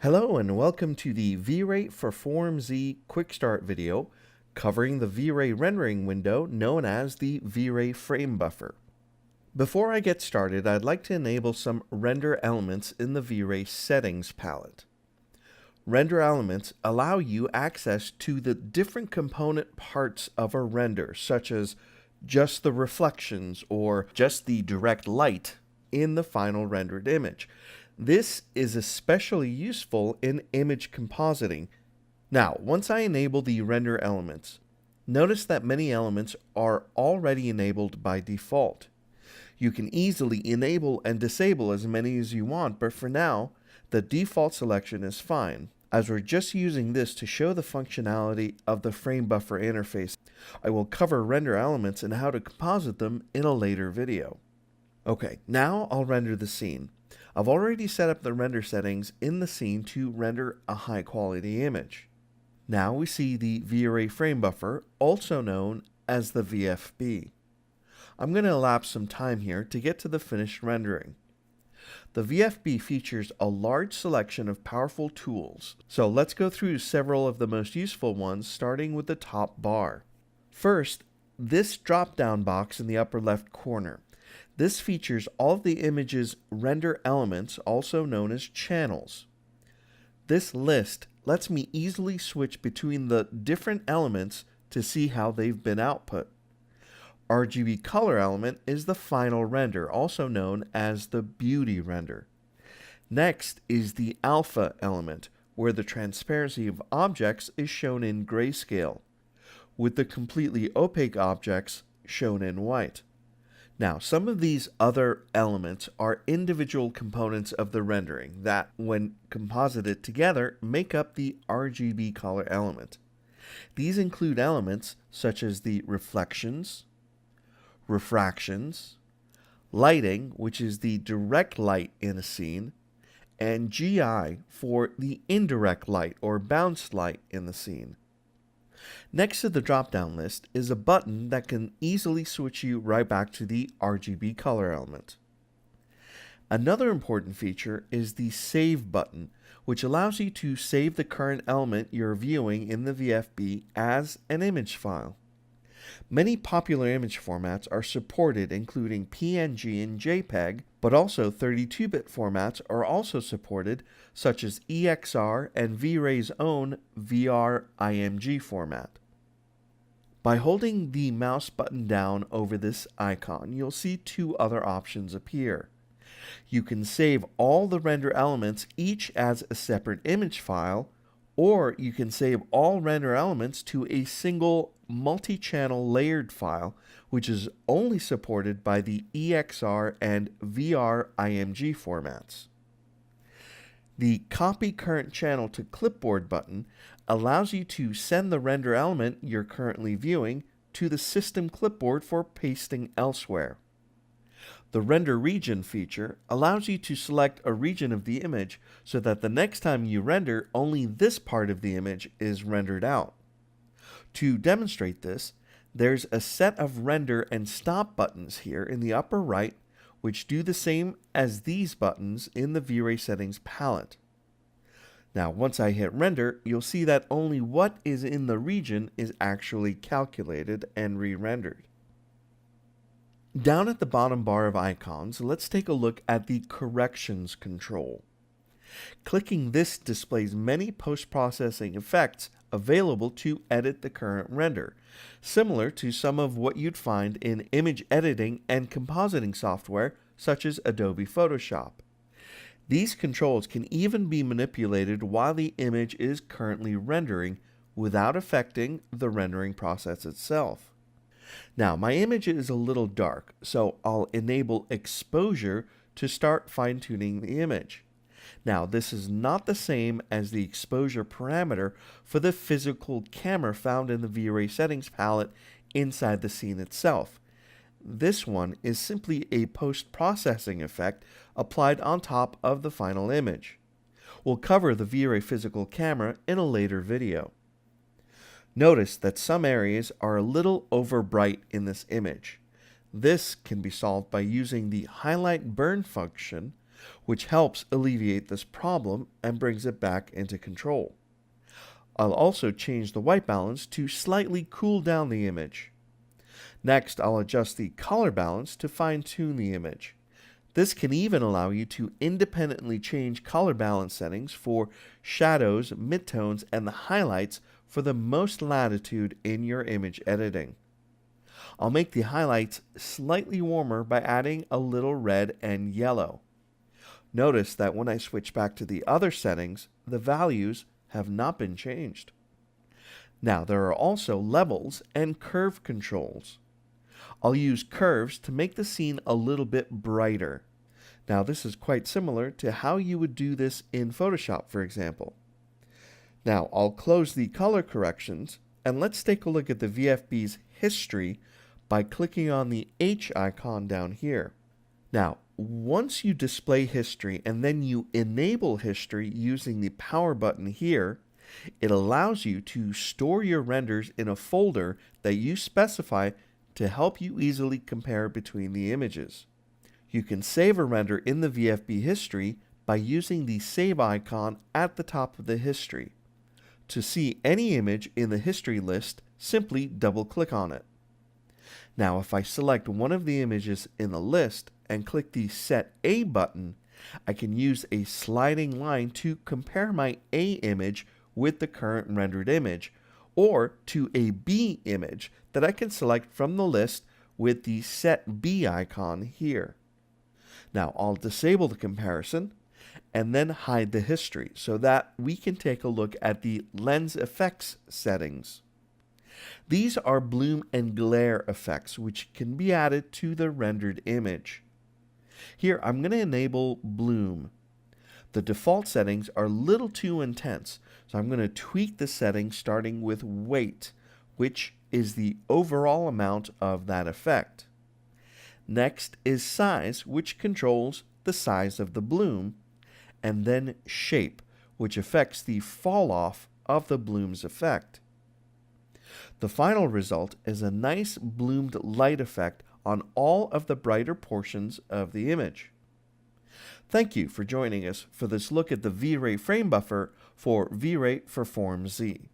Hello and welcome to the V-Ray for FormZ Quick Start video covering the V-Ray rendering window known as the V-Ray frame buffer. Before I get started, I'd like to enable some render elements in the V-Ray settings palette. Render elements allow you access to the different component parts of a render, such as just the reflections or just the direct light in the final rendered image. This is especially useful in image compositing. Now, once I enable the render elements, notice that many elements are already enabled by default. You can easily enable and disable as many as you want, but for now, the default selection is fine, as we're just using this to show the functionality of the frame buffer interface. I will cover render elements and how to composite them in a later video. Okay, now I'll render the scene. I've already set up the render settings in the scene to render a high quality image. Now we see the V-Ray frame buffer, also known as the VFB. I'm going to elapse some time here to get to the finished rendering. The VFB features a large selection of powerful tools, so let's go through several of the most useful ones, starting with the top bar. First, this drop-down box in the upper left corner. This features all of the image's render elements, also known as channels. This list lets me easily switch between the different elements to see how they've been output. RGB color element is the final render, also known as the beauty render. Next is the alpha element, where the transparency of objects is shown in grayscale, with the completely opaque objects shown in white. Now, some of these other elements are individual components of the rendering that, when composited together, make up the RGB color element. These include elements such as the reflections, refractions, lighting, which is the direct light in a scene, and GI for the indirect light or bounced light in the scene. Next to the drop-down list is a button that can easily switch you right back to the RGB color element. Another important feature is the Save button, which allows you to save the current element you're viewing in the VFB as an image file. Many popular image formats are supported, including PNG and JPEG, but also 32-bit formats are also supported, such as EXR and V-Ray's own VR-IMG format. By holding the mouse button down over this icon, you'll see two other options appear. You can save all the render elements each as a separate image file, or you can save all render elements to a single multi-channel layered file, which is only supported by the EXR and VR-IMG formats. The Copy Current Channel to Clipboard button allows you to send the render element you're currently viewing to the system clipboard for pasting elsewhere. The Render Region feature allows you to select a region of the image so that the next time you render, only this part of the image is rendered out. To demonstrate this, there's a set of render and stop buttons here in the upper right, which do the same as these buttons in the V-Ray settings palette. Now, once I hit render, you'll see that only what is in the region is actually calculated and re-rendered. Down at the bottom bar of icons, let's take a look at the corrections control. Clicking this displays many post-processing effects available to edit the current render, similar to some of what you'd find in image editing and compositing software such as Adobe Photoshop. These controls can even be manipulated while the image is currently rendering without affecting the rendering process itself. Now, my image is a little dark, so I'll enable exposure to start fine-tuning the image. Now, this is not the same as the exposure parameter for the physical camera found in the V-Ray settings palette inside the scene itself. This one is simply a post-processing effect applied on top of the final image. We'll cover the V-Ray physical camera in a later video. Notice that some areas are a little over bright in this image. This can be solved by using the highlight burn function, which helps alleviate this problem and brings it back into control. I'll also change the white balance to slightly cool down the image. Next, I'll adjust the color balance to fine-tune the image. This can even allow you to independently change color balance settings for shadows, midtones, and the highlights for the most latitude in your image editing. I'll make the highlights slightly warmer by adding a little red and yellow. Notice that when I switch back to the other settings, the values have not been changed. Now, there are also levels and curve controls. I'll use curves to make the scene a little bit brighter. Now, this is quite similar to how you would do this in Photoshop, for example. Now, I'll close the color corrections, and let's take a look at the VFB's history by clicking on the H icon down here. Now, once you display history and then you enable history using the power button here, it allows you to store your renders in a folder that you specify to help you easily compare between the images. You can save a render in the VFB history by using the save icon at the top of the history. To see any image in the history list, simply double-click on it. Now, if I select one of the images in the list and click the Set A button, I can use a sliding line to compare my A image with the current rendered image, or to a B image that I can select from the list with the Set B icon here. Now, I'll disable the comparison and then hide the history so that we can take a look at the lens effects settings. These are bloom and glare effects which can be added to the rendered image. Here I'm going to enable bloom. The default settings are a little too intense, so I'm going to tweak the settings starting with weight, which is the overall amount of that effect. Next is size, which controls the size of the bloom, and then shape, which affects the fall off of the bloom's effect. The final result is a nice bloomed light effect on all of the brighter portions of the image. Thank you for joining us for this look at the V-Ray frame buffer for V-Ray for Form Z.